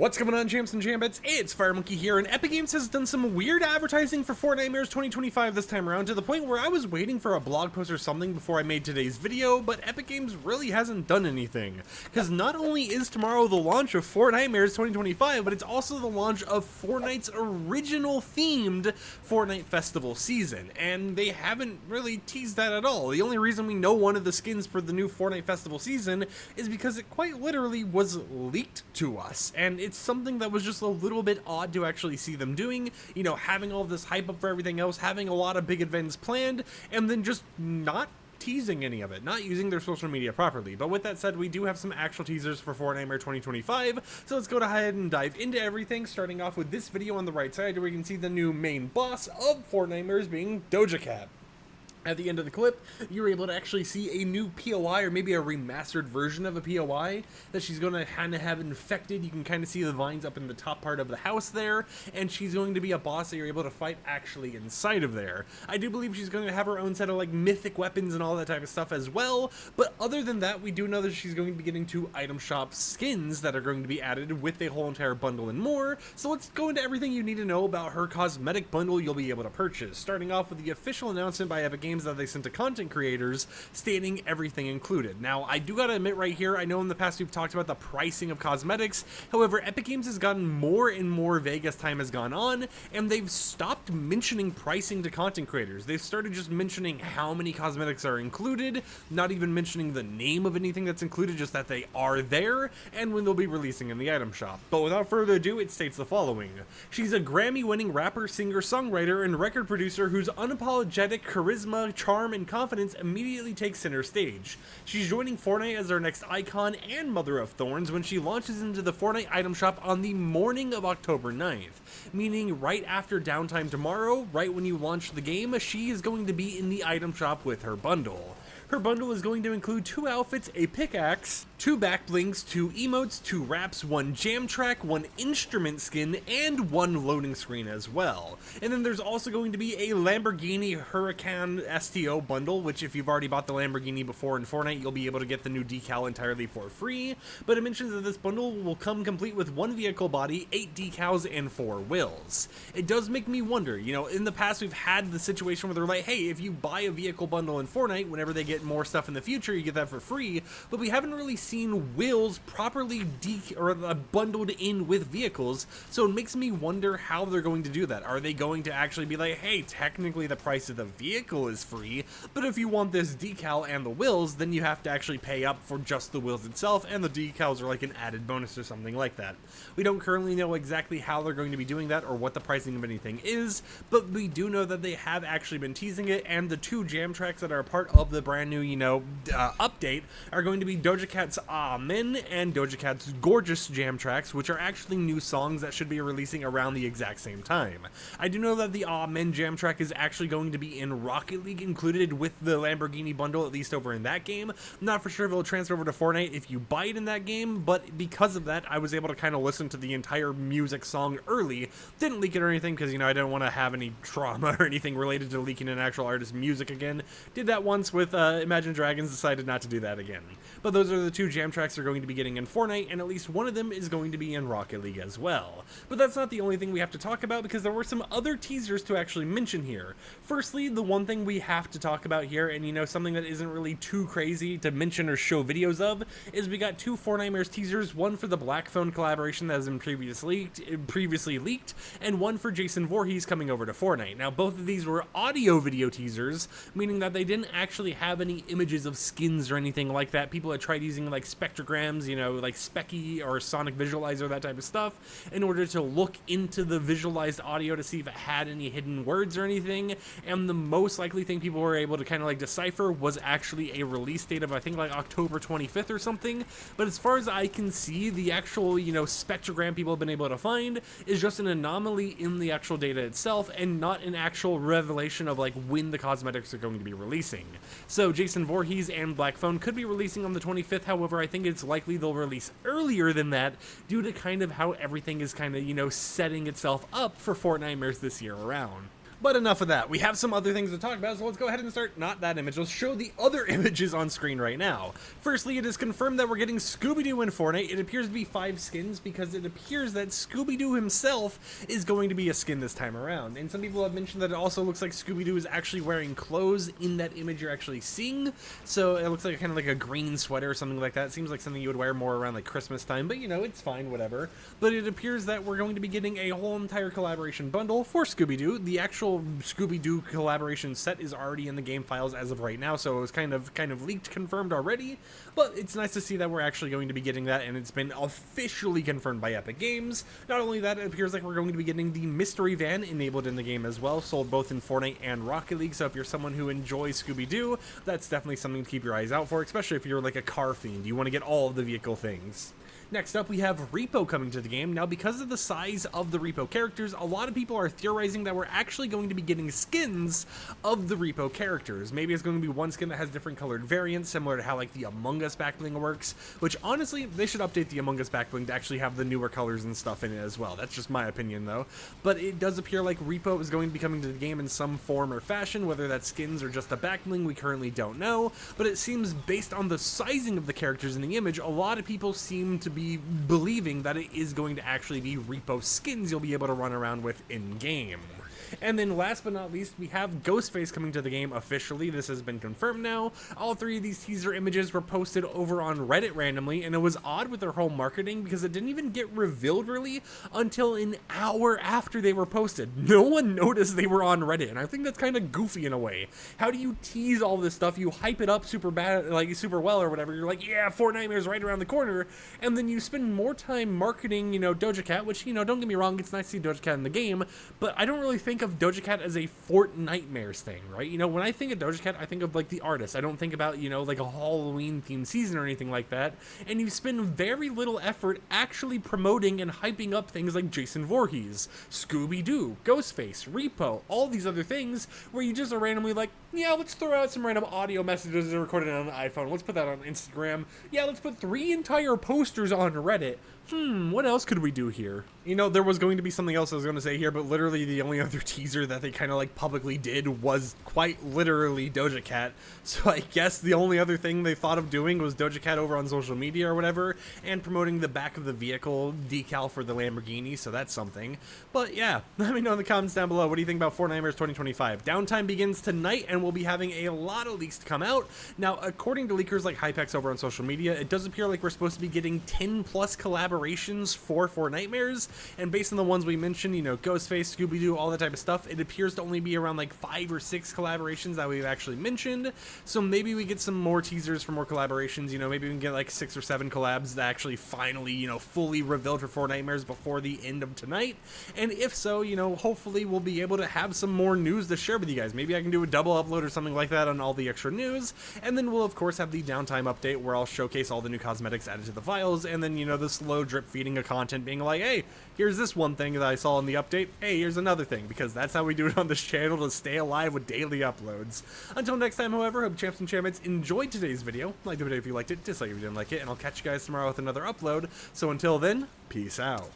What's going on, champs and chambits? It's FireMonkey here, and Epic Games has done some weird advertising for Fortnitemares 2025 this time around, to the point where I was waiting for a blog post or something before I made today's video, but Epic Games really hasn't done anything. Because not only is tomorrow the launch of Fortnitemares 2025, but it's also the launch of Fortnite's original themed Fortnite Festival season, and they haven't really teased that at all. The only reason we know one of the skins for the new Fortnite Festival season is because it quite literally was leaked to us, and it's something that was just a little bit odd to actually see them doing, you know, having all this hype up for everything else, having a lot of big events planned, and then just not teasing any of it, not using their social media properly. But with that said, we do have some actual teasers for Fortnite 2025, so let's go ahead and dive into everything, starting off with this video on the right side where we can see the new main boss of Fortnitemares being Doja Cat. At the end of the clip, you're able to actually see a new POI, or maybe a remastered version of a POI that she's going to kind of have infected. You can kind of see the vines up in the top part of the house there, and she's going to be a boss that you're able to fight actually inside of there. I do believe she's going to have her own set of like mythic weapons and all that type of stuff as well, but other than that, we do know that she's going to be getting 2 item shop skins that are going to be added with a whole entire bundle and more. So let's go into everything you need to know about her cosmetic bundle you'll be able to purchase, starting off with the official announcement by Epic Games that they sent to content creators stating everything included. Now, I do gotta admit right here, I know in the past we've talked about the pricing of cosmetics. However, Epic Games has gotten more and more vague as time has gone on, and they've stopped mentioning pricing to content creators. They've started just mentioning how many cosmetics are included, not even mentioning the name of anything that's included, just that they are there and when they'll be releasing in the item shop. But without further ado, it states the following. She's a Grammy-winning rapper, singer, songwriter, and record producer whose unapologetic charisma, charm, and confidence immediately takes center stage. She's joining Fortnite as our next icon and mother of thorns when she launches into the Fortnite item shop on the morning of October 9th, meaning right after downtime tomorrow, right when you launch the game, she is going to be in the item shop with her bundle. Her bundle is going to include 2 outfits, a pickaxe, 2 back blings, 2 emotes, 2 wraps, 1 jam track, 1 instrument skin, and 1 loading screen as well. And then there's also going to be a Lamborghini Huracan STO bundle, which if you've already bought the Lamborghini before in Fortnite, you'll be able to get the new decal entirely for free. But it mentions that this bundle will come complete with 1 vehicle body, 8 decals, and 4 wheels. It does make me wonder, you know, in the past we've had the situation where they're like, hey, if you buy a vehicle bundle in Fortnite, whenever they get more stuff in the future, you get that for free, but we haven't really seen wheels properly bundled in with vehicles, so it makes me wonder how they're going to do that. Are they going to actually be like, hey, technically the price of the vehicle is free, but if you want this decal and the wheels, then you have to actually pay up for just the wheels itself, and the decals are like an added bonus or something like that. We don't currently know exactly how they're going to be doing that or what the pricing of anything is, but we do know that they have actually been teasing it, and the 2 jam tracks that are a part of the brand new, you know, update are going to be Doja Cat's Amen and Doja Cat's Gorgeous jam tracks, which are actually new songs that should be releasing around the exact same time. I do know that the Amen jam track is actually going to be in Rocket League, included with the Lamborghini bundle, at least over in that game. I'm not for sure if it'll transfer over to Fortnite if you buy it in that game, but because of that, I was able to kind of listen to the entire music song early. Didn't leak it or anything because, you know, I didn't want to have any trauma or anything related to leaking an actual artist's music again. Did that once with Imagine Dragons, decided not to do that again. But those are the 2 jam tracks they're going to be getting in Fortnite, and at least one of them is going to be in Rocket League as well. But that's not the only thing we have to talk about, because there were some other teasers to actually mention here. Firstly, the one thing we have to talk about here, and you know, something that isn't really too crazy to mention or show videos of, is we got 2 Fortnitemares teasers, one for the Black Phone collaboration that has been previously leaked, and one for Jason Voorhees coming over to Fortnite. Now, both of these were audio video teasers, meaning that they didn't actually have any images of skins or anything like that. People had tried using like spectrograms, you know, like Specky or Sonic Visualizer, that type of stuff, in order to look into the visualized audio to see if it had any hidden words or anything, and the most likely thing people were able to kind of like decipher was actually a release date of, I think, like October 25th or something. But as far as I can see, the actual, you know, spectrogram people have been able to find is just an anomaly in the actual data itself, and not an actual revelation of like when the cosmetics are going to be releasing. So Jason Voorhees and Black Phone could be releasing on the 25th, however, I think it's likely they'll release earlier than that due to kind of how everything is kind of, you know, setting itself up for Fortnitemares this year around. But enough of that. We have some other things to talk about, so let's go ahead and start. Not that image. Let's show the other images on screen right now. Firstly, it is confirmed that we're getting Scooby-Doo in Fortnite. It appears to be 5 skins because it appears that Scooby-Doo himself is going to be a skin this time around. And some people have mentioned that it also looks like Scooby-Doo is actually wearing clothes in that image you're actually seeing. So it looks like kind of like a green sweater or something like that. It seems like something you would wear more around like Christmas time, but you know, it's fine, whatever. But it appears that we're going to be getting a whole entire collaboration bundle for Scooby-Doo. The actual Scooby-Doo collaboration set is already in the game files as of right now, so it was kind of leaked, confirmed already, but it's nice to see that we're actually going to be getting that, and it's been officially confirmed by Epic Games. Not only that, it appears like we're going to be getting the mystery van enabled in the game as well, sold both in Fortnite and Rocket League, so if you're someone who enjoys Scooby-Doo, that's definitely something to keep your eyes out for, especially if you're like a car fiend. You want to get all of the vehicle things. Next up, we have Repo coming to the game. Now, because of the size of the Repo characters, a lot of people are theorizing that we're actually going to be getting skins of the Repo characters. Maybe it's going to be one skin that has different colored variants, similar to how like the Among Us backbling works, which honestly, they should update the Among Us backbling to actually have the newer colors and stuff in it as well. That's just my opinion though. But it does appear like Repo is going to be coming to the game in some form or fashion, whether that's skins or just a backbling, we currently don't know. But it seems based on the sizing of the characters in the image, a lot of people seem to be believing that it is going to actually be Repo skins you'll be able to run around with in-game. And then last but not least, we have Ghostface coming to the game officially. This has been confirmed now. All 3 of these teaser images were posted over on Reddit randomly, and it was odd with their whole marketing because it didn't even get revealed really until an hour after they were posted. No one noticed they were on Reddit, and I think that's kind of goofy in a way. How do you tease all this stuff? You hype it up super bad, like super well or whatever. You're like, yeah, Fortnitemares right around the corner, and then you spend more time marketing, you know, Doja Cat, which, you know, don't get me wrong, it's nice to see Doja Cat in the game, but I don't really think of Doja Cat as a Fortnitemares thing, right? You know, when I think of Doja Cat, I think of like the artist. I don't think about, you know, like a Halloween themed season or anything like that. And you spend very little effort actually promoting and hyping up things like Jason Voorhees, Scooby-Doo, Ghostface, Repo, all these other things where you just are randomly like, yeah, let's throw out some random audio messages that are recorded on an iPhone. Let's put that on Instagram. Yeah, let's put 3 entire posters on Reddit. What else could we do here? You know, there was going to be something else I was going to say here, but literally the only other teaser that they kind of like publicly did was quite literally Doja Cat. So I guess the only other thing they thought of doing was Doja Cat over on social media or whatever, and promoting the back of the vehicle decal for the Lamborghini, so that's something. But yeah, let me know in the comments down below, what do you think about Fortnitemares 2025? Downtime begins tonight, and we'll be having a lot of leaks to come out. Now, according to leakers like Hypex over on social media, it does appear like we're supposed to be getting 10 plus collaborations for Fortnitemares, and based on the ones we mentioned, you know, Ghostface, Scooby-Doo, all that type of stuff, it appears to only be around like 5 or 6 collaborations that we've actually mentioned. So maybe we get some more teasers for more collaborations. You know, maybe we can get like 6 or 7 collabs that actually finally, you know, fully revealed for Fortnitemares before the end of tonight. And if so, you know, hopefully we'll be able to have some more news to share with you guys. Maybe I can do a double upload or something like that on all the extra news, and then we'll of course have the downtime update where I'll showcase all the new cosmetics added to the files, and then, you know, the slow drip feeding of content being like, hey, here's this one thing that I saw in the update, hey, here's another thing, because that's how we do it on this channel to stay alive with daily uploads. Until next time, however, hope champs and champions enjoyed today's video. Like the video if you liked it, dislike if you didn't like it, and I'll catch you guys tomorrow with another upload. So until then, peace out.